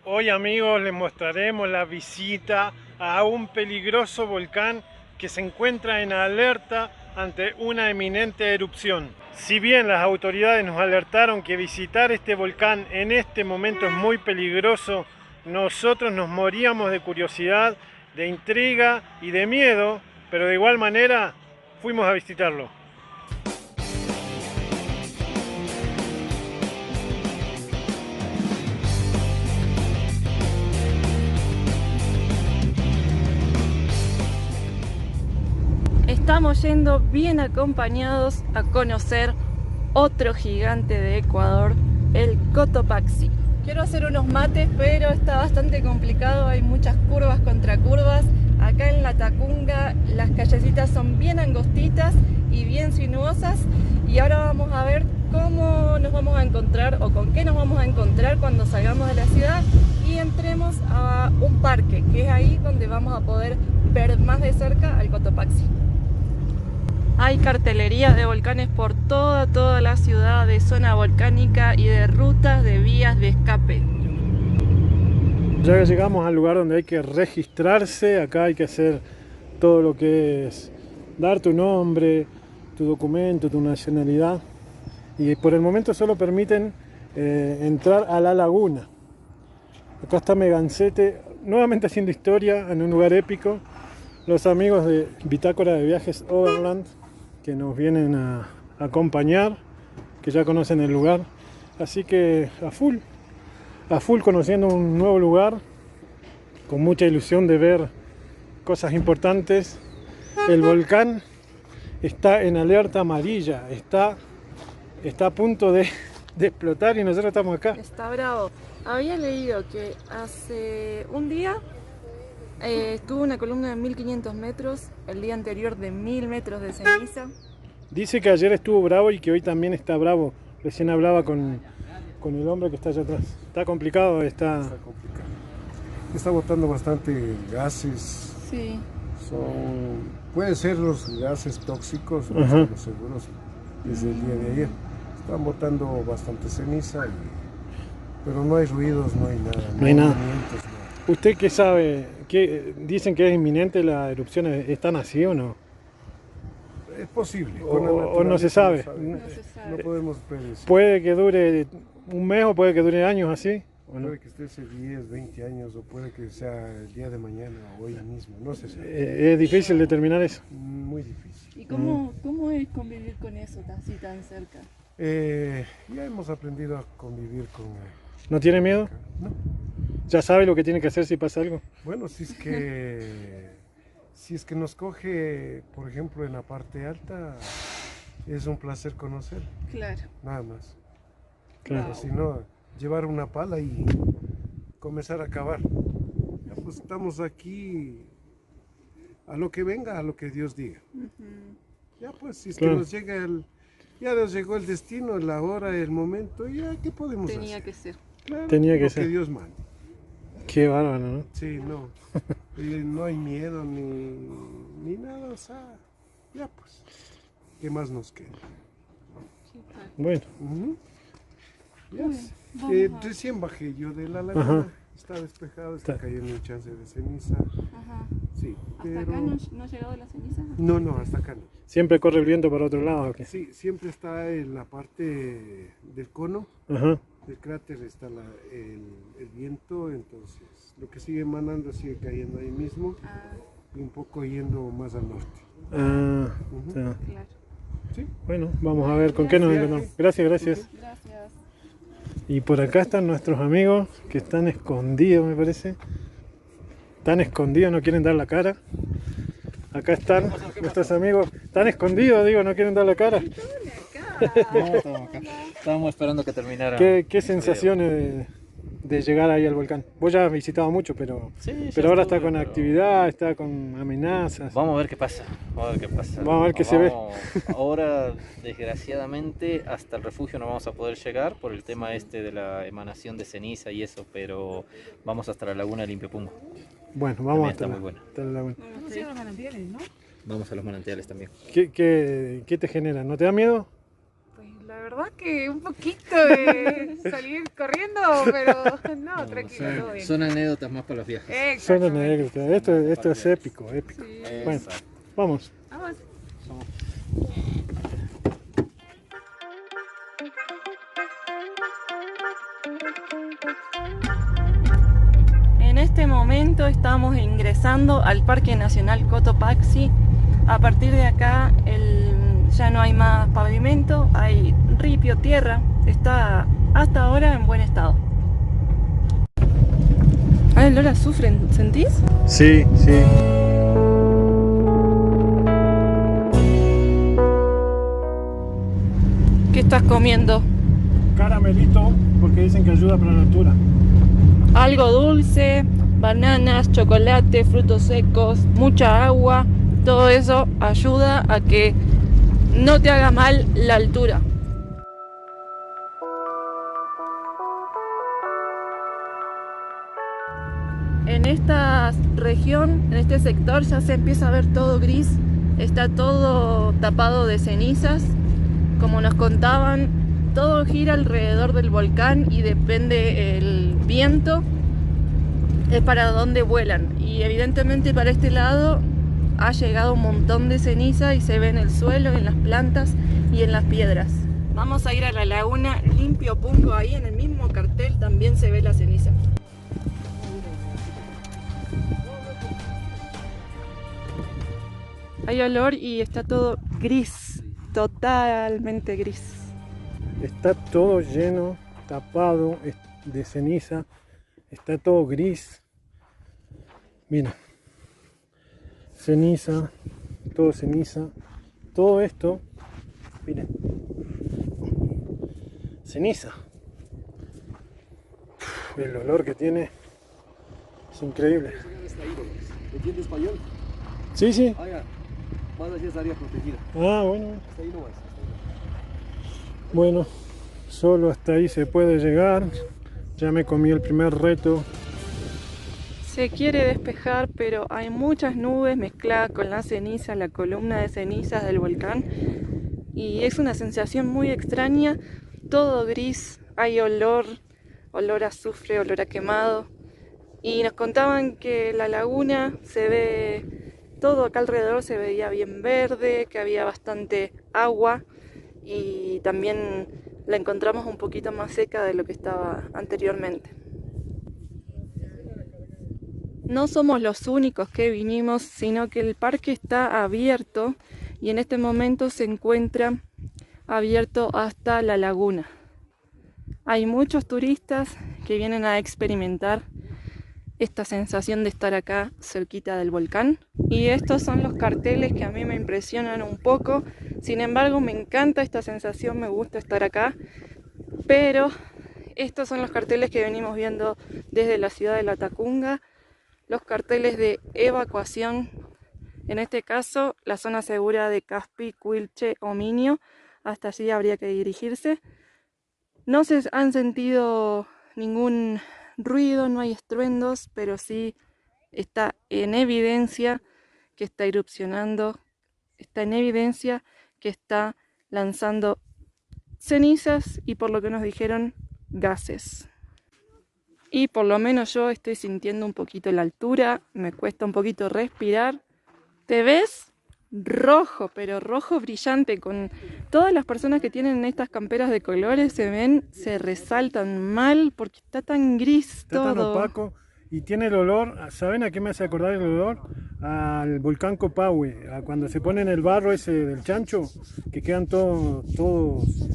Hoy, amigos, les mostraremos la visita a un peligroso volcán que se encuentra en alerta ante una eminente erupción. Si bien las autoridades nos alertaron que visitar este volcán en este momento es muy peligroso, nosotros nos moríamos de curiosidad, de intriga y de miedo, pero de igual manera fuimos a visitarlo. Estamos yendo bien acompañados a conocer otro gigante de Ecuador, el Cotopaxi. Quiero hacer unos mates, pero está bastante complicado, hay muchas curvas contra curvas. Acá en la Tacunga las callecitas son bien angostitas y bien sinuosas, y ahora vamos a ver cómo nos vamos a encontrar o con qué nos vamos a encontrar cuando salgamos de la ciudad y entremos a un parque, que es ahí donde vamos a poder ver más de cerca al Cotopaxi. Hay cartelería de volcanes por toda la ciudad, de zona volcánica y de rutas de vías de escape. Ya que llegamos al lugar donde hay que registrarse, acá hay que hacer todo lo que es dar tu nombre, tu documento, tu nacionalidad, y por el momento solo permiten entrar a la laguna. Acá está Megancete, nuevamente haciendo historia en un lugar épico. Los amigos de Bitácora de Viajes Overland, que nos vienen a acompañar, que ya conocen el lugar. Así que a full conociendo un nuevo lugar, con mucha ilusión de ver cosas importantes. El volcán está en alerta amarilla, está a punto de explotar y nosotros estamos acá. Está bravo. Había leído que hace un día tuvo una columna de 1500 metros, el día anterior de 1000 metros de ceniza. Dice que ayer estuvo bravo y que hoy también está bravo. Recién hablaba con el hombre que está allá atrás. Está complicado, Está complicado. Está botando bastante gases. Sí. Pueden ser los gases tóxicos, no Ajá. estamos seguros desde el día de ayer. Están botando bastante ceniza, pero no hay ruidos, no hay nada. No hay nada. Movimientos, nada. ¿Usted qué sabe? Dicen que es inminente la erupción. ¿Están así o no? Es posible. O no se sabe. No se sabe. No podemos predecir. Puede que dure un mes o puede que dure años así. ¿O no? Puede que esté hace 10, 20 años, o puede que sea el día de mañana o hoy mismo, no se sabe. Es difícil determinar eso. Muy difícil. ¿Y cómo es convivir con eso así tan cerca? Ya hemos aprendido a convivir con... ¿No tiene miedo? No. ¿Ya sabe lo que tiene que hacer si pasa algo? Bueno, si es que nos coge, por ejemplo, en la parte alta, es un placer conocer, Claro. nada más. Claro. Pero si no, llevar una pala y comenzar a cavar. Ya, pues estamos aquí a lo que venga, a lo que Dios diga. Ya pues, si es Claro. que nos llega ya nos llegó el destino, la hora, el momento, ya, ¿qué podemos Tenía hacer? que ser. Claro, Tenía que lo ser. que Dios mande. Qué bárbaro, ¿no? Sí, no. No hay miedo ni nada, o sea, ya pues, ¿qué más nos queda? Bueno, Ujú. Ya Muy sé. bien, vamos a- Recién bajé yo de la laguna, Ajá. está despejado, está Está. cayendo un chance de ceniza, Ajá. sí, ¿Hasta pero... acá no ha llegado la ceniza? No, hasta acá no. siempre corre el viento para otro lado. ¿O qué? Sí, siempre está en la parte del cono, Ajá. del cráter está el viento, entonces lo que sigue emanando sigue cayendo ahí mismo Ah, y un poco yendo más al norte. Ah, Ujú. está. claro. Sí. Bueno, vamos a ver con qué nos Gracias. encontramos. Gracias, gracias. Gracias. Y por acá están nuestros amigos que están escondidos, me parece. Están escondidos, no quieren dar la cara. Acá están nuestros amigos. Están escondidos, digo, no quieren dar la cara. No, estamos acá. Estábamos esperando que terminara. ¿Qué sensaciones de llegar ahí al volcán? Vos ya has visitado mucho, pero ahora está con actividad, está con amenazas. Vamos a ver qué pasa. Vamos a ver qué pasa. Vamos a ver qué se ve. Ahora, desgraciadamente, hasta el refugio no vamos a poder llegar por el tema este de la emanación de ceniza y eso, pero vamos hasta la laguna de Limpiopungo. Bueno, vamos También hasta está la, muy buena. hasta la laguna. Vamos a los manantiales también. ¿Qué te genera? ¿No te da miedo? Pues la verdad que un poquito de salir corriendo, pero no, tranquilo, todo bien. Son anécdotas más para los viajes. Son Exactamente. anécdotas. Esto es épico, épico. Sí. Bueno, vamos. Vamos. En este momento estamos ingresando al Parque Nacional Cotopaxi. A partir de acá ya no hay más pavimento, hay ripio, tierra. Está hasta ahora en buen estado. Ah, el olor a azufre, ¿sentís? Sí, sí. ¿Qué estás comiendo? Caramelito, porque dicen que ayuda para la altura. Algo dulce, bananas, chocolate, frutos secos, mucha agua. Todo eso ayuda a que no te haga mal la altura. En esta región, en este sector, ya se empieza a ver todo gris. Está todo tapado de cenizas. Como nos contaban, todo gira alrededor del volcán y depende el viento, es para dónde vuelan. Y evidentemente para este lado ha llegado un montón de ceniza y se ve en el suelo, en las plantas y en las piedras. Vamos a ir a la laguna Limpio Pungo, ahí en el mismo cartel también se ve la ceniza. Hay olor y está todo gris, totalmente gris. Está todo lleno, tapado de ceniza. Está todo gris. Mira. Ceniza. Todo ceniza. Todo esto. Miren. Ceniza. El olor que tiene es increíble. ¿Entiende español? Sí, sí. Ah, ya. Más allá es área protegida. Ah, bueno. Hasta ahí no vas. Bueno, solo hasta ahí se puede llegar. Ya me comí el primer reto. Se quiere despejar, pero hay muchas nubes mezcladas con la ceniza, la columna de cenizas del volcán. Y es una sensación muy extraña. Todo gris, hay olor a azufre, olor a quemado. Y nos contaban que la laguna se ve, todo acá alrededor se veía bien verde, que había bastante agua. Y también la encontramos un poquito más seca de lo que estaba anteriormente. No somos los únicos que vinimos, sino que el parque está abierto y en este momento se encuentra abierto hasta la laguna. Hay muchos turistas que vienen a experimentar esta sensación de estar acá cerquita del volcán. Y estos son los carteles que a mí me impresionan un poco. Sin embargo, me encanta esta sensación, me gusta estar acá. Pero estos son los carteles que venimos viendo desde la ciudad de Latacunga. Los carteles de evacuación, en este caso la zona segura de Caspi, Cuilche o Minio. Hasta allí habría que dirigirse. No se han sentido ningún ruido, no hay estruendos, pero sí está en evidencia que está erupcionando, está en evidencia que está lanzando cenizas y, por lo que nos dijeron, gases. Y por lo menos yo estoy sintiendo un poquito la altura, me cuesta un poquito respirar. ¿Te ves? Rojo, pero rojo brillante, con todas las personas que tienen estas camperas de colores se resaltan mal porque está tan gris Está tan todo. opaco y tiene el olor. ¿Saben a qué me hace acordar el olor? Al volcán Copahue, a cuando se pone en el barro ese del chancho, que quedan todos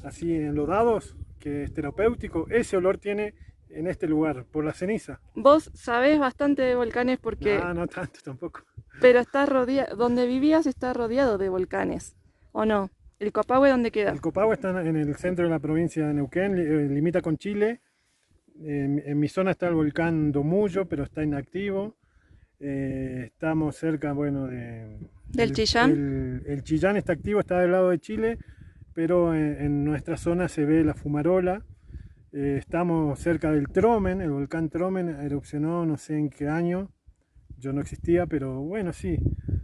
así enlodados, que es terapéutico. Ese olor tiene en este lugar, por la ceniza. Vos sabés bastante de volcanes porque... No tanto tampoco. Pero está rodeado, donde vivías está rodeado de volcanes, ¿o no? ¿El Copahue dónde queda? El Copahue está en el centro de la provincia de Neuquén, limita con Chile. En mi zona está el volcán Domullo, pero está inactivo. Estamos cerca, bueno, ¿Del Chillán? El Chillán está activo, está del lado de Chile, pero en nuestra zona se ve la fumarola. Estamos cerca del Tromen, el volcán Tromen erupcionó no sé en qué año. Yo no existía, pero bueno, sí,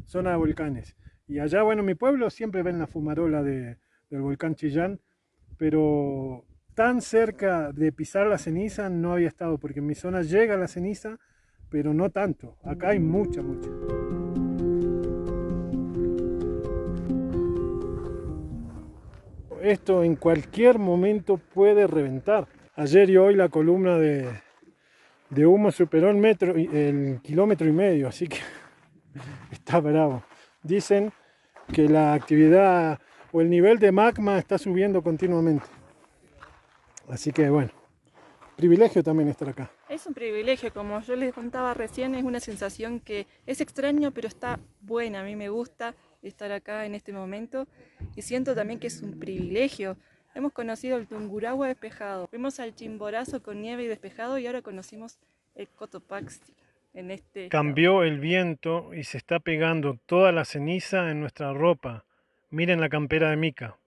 zona de volcanes. Y allá, bueno, en mi pueblo siempre ven la fumarola del volcán Chillán, pero tan cerca de pisar la ceniza no había estado, porque en mi zona llega la ceniza, pero no tanto. Acá hay mucha. Esto en cualquier momento puede reventar. Ayer y hoy la columna de humo superó el kilómetro y medio, así que está bravo. Dicen que la actividad o el nivel de magma está subiendo continuamente. Así que bueno, privilegio también estar acá. Es un privilegio, como yo les contaba recién, es una sensación que es extraña, pero está buena. A mí me gusta estar acá en este momento y siento también que es un privilegio. Hemos conocido el Tungurahua despejado, fuimos al Chimborazo con nieve y despejado y ahora conocimos el Cotopaxi. Cambió el viento y se está pegando toda la ceniza en nuestra ropa. Miren la campera de Mica.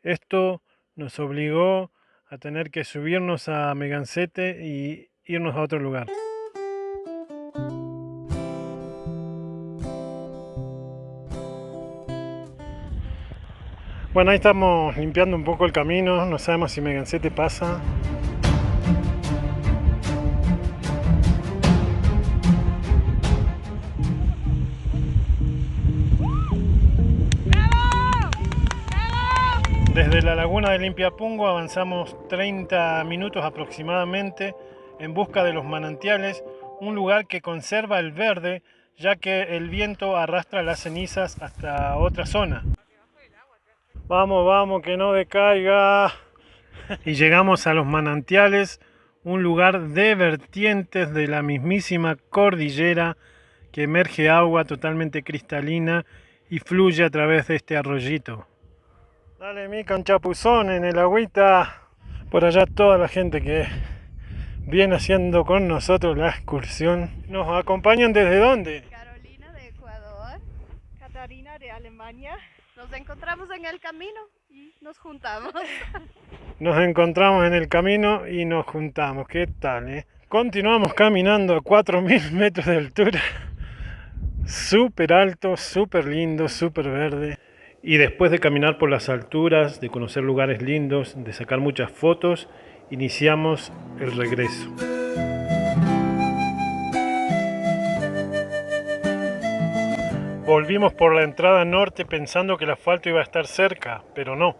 Esto nos obligó a tener que subirnos a Megancete y irnos a otro lugar. Bueno, ahí estamos limpiando un poco el camino, no sabemos si Megancete pasa. Desde la laguna de Limpiapungo avanzamos 30 minutos aproximadamente en busca de los manantiales, un lugar que conserva el verde, ya que el viento arrastra las cenizas hasta otra zona. Vamos, que no decaiga. Y llegamos a los manantiales, un lugar de vertientes de la mismísima cordillera que emerge agua totalmente cristalina y fluye a través de este arroyito. Dale, Mica, un chapuzón en el agüita. Por allá toda la gente que viene haciendo con nosotros la excursión. ¿Nos acompañan desde dónde? Carolina de Ecuador, Catarina de Alemania. Nos encontramos en el camino y nos juntamos. Nos encontramos en el camino y nos juntamos. ¿Qué tal, Continuamos caminando a 4000 metros de altura. Súper alto, súper lindo, súper verde. Y después de caminar por las alturas, de conocer lugares lindos, de sacar muchas fotos, iniciamos el regreso. Volvimos por la entrada norte pensando que el asfalto iba a estar cerca, pero no.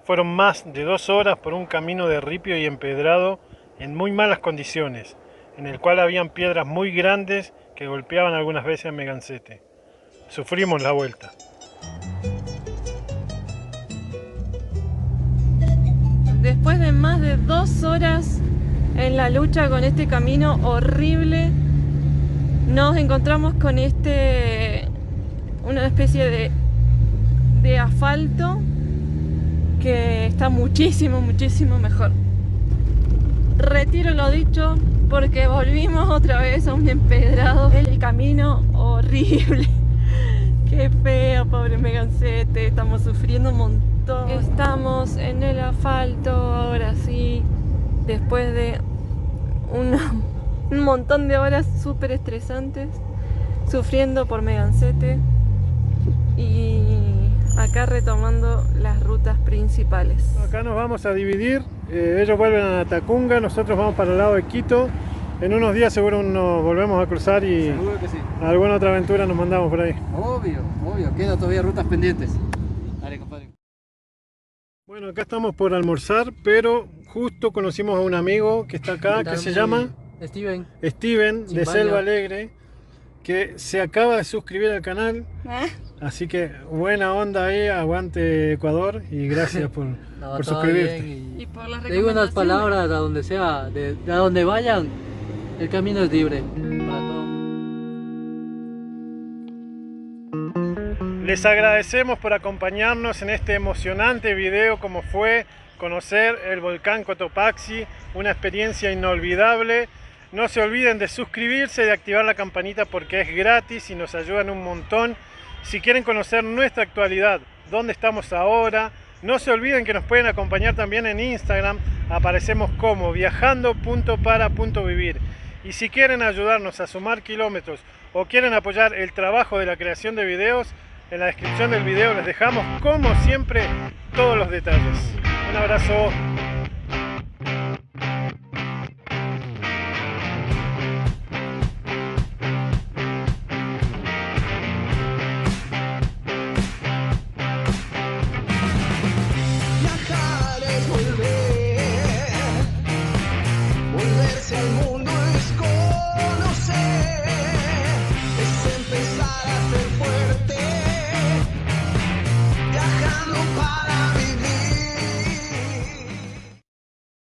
Fueron más de 2 horas por un camino de ripio y empedrado en muy malas condiciones, en el cual habían piedras muy grandes que golpeaban algunas veces a Megancete. Sufrimos la vuelta. Después de más de 2 horas en la lucha con este camino horrible, nos encontramos con una especie de asfalto que está muchísimo mejor. Retiro lo dicho porque volvimos otra vez a un empedrado. El camino horrible. Qué feo, pobre Megancete, estamos sufriendo un montón. Estamos en el asfalto ahora sí, después de un montón de horas súper estresantes, sufriendo por Megancete y acá retomando las rutas principales. Acá nos vamos a dividir, ellos vuelven a Tacunga, nosotros vamos para el lado de Quito. En unos días seguro nos volvemos a cruzar y seguro que sí. Alguna otra aventura nos mandamos por ahí. Obvio, quedan todavía rutas pendientes. Dale, compadre. Bueno, acá estamos por almorzar, pero justo conocimos a un amigo que está acá, que se llama Steven de Selva Alegre, que se acaba de suscribir al canal. Así que buena onda ahí, aguante Ecuador y gracias por suscribirte. Y por las te digo unas palabras a donde sea, a donde vayan, el camino es libre para todos. Les agradecemos por acompañarnos en este emocionante video como fue conocer el volcán Cotopaxi, una experiencia inolvidable. No se olviden de suscribirse y de activar la campanita porque es gratis y nos ayudan un montón. Si quieren conocer nuestra actualidad, dónde estamos ahora, no se olviden que nos pueden acompañar también en Instagram. Aparecemos como viajando.para.vivir. Y si quieren ayudarnos a sumar kilómetros o quieren apoyar el trabajo de la creación de videos, en la descripción del video les dejamos como siempre todos los detalles. Un abrazo.